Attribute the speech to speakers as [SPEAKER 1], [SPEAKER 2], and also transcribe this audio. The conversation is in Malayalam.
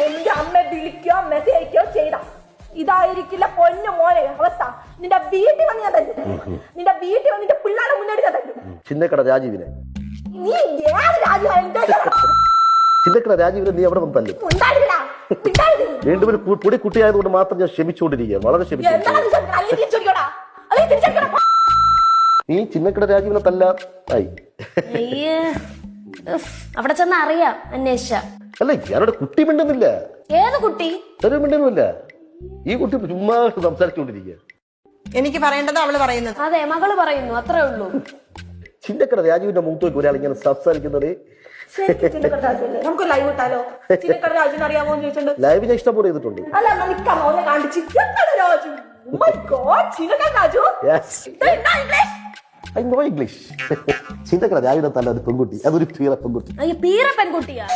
[SPEAKER 1] എന്റെ അമ്മ വിളിക്കോ മെസ്സേജ് അയക്കോ ചെയ്ത ഇതായിരിക്കില്ല പൊന്നു മോനെ അവസ്ഥ. നിന്റെ വീട്ടിൽ വന്ന് ഞാൻ തരും. നിന്റെ വീട്ടിൽ വന്ന് നിന്റെ പിള്ളേരെ മുന്നേറി ഞാൻ തരും.
[SPEAKER 2] ചിന്നക്കട രാജീവിനെ
[SPEAKER 1] നീ ഏത് രാജീവ്?
[SPEAKER 2] ചിന്നക്കട രാജീവിനെ നീ അവിടെ വന്ന് തല്ലും. വീണ്ടും ഒരു പൊടി കുട്ടിയായതുകൊണ്ട് മാത്രം ഞാൻ ക്ഷമിച്ചുകൊണ്ടിരിക്കുകയാണ്. വളരെ ക്ഷമിച്ചു. നീ ചിന്നക്കട രാജീവിനെ തല്ല ആയി.
[SPEAKER 3] അവിടെ ചെന്ന് അറിയാം അന്വേഷിച്ച.
[SPEAKER 2] അല്ല ഞാനവിടെ കുട്ടി മിണ്ടുന്നില്ല.
[SPEAKER 3] ഏത് കുട്ടി?
[SPEAKER 2] ഒരു മിണ്ടുന്നില്ല. ഈ കുട്ടി ചുമ്മാ സംസാരിച്ചുകൊണ്ടിരിക്കുക.
[SPEAKER 1] എനിക്ക് പറയേണ്ടത് അവള് പറയുന്നത്.
[SPEAKER 3] അതെ മകള് പറയുന്നു, അത്രേ ഉള്ളൂ.
[SPEAKER 2] ചിന്നക്കട രാജീവിന്റെ മുഖത്തേക്ക് ഒരാൾ ഇങ്ങനെ സംസാരിക്കുന്നത്.
[SPEAKER 1] നമുക്ക് ലൈവ് ഇട്ടാലോ? ചിന്നക്കട രാജുവിനെ അറിയാമോ എന്ന് ചോദിച്ചിട്ടുണ്ട്.
[SPEAKER 2] ലൈവ് ഞാൻ ഇഷ്ടംപോലെ ചെയ്തിട്ടുണ്ട്.
[SPEAKER 1] അല്ല മോനെ കാണിച്ച് രാജു.
[SPEAKER 2] I know English. ചിന്തക്കട രാജുവിനെ തല്ല ഒരു പെൺകുട്ടി, അതൊരു പീറ പെൺകുട്ടി.
[SPEAKER 3] പീറ പെൺകുട്ടിയാ?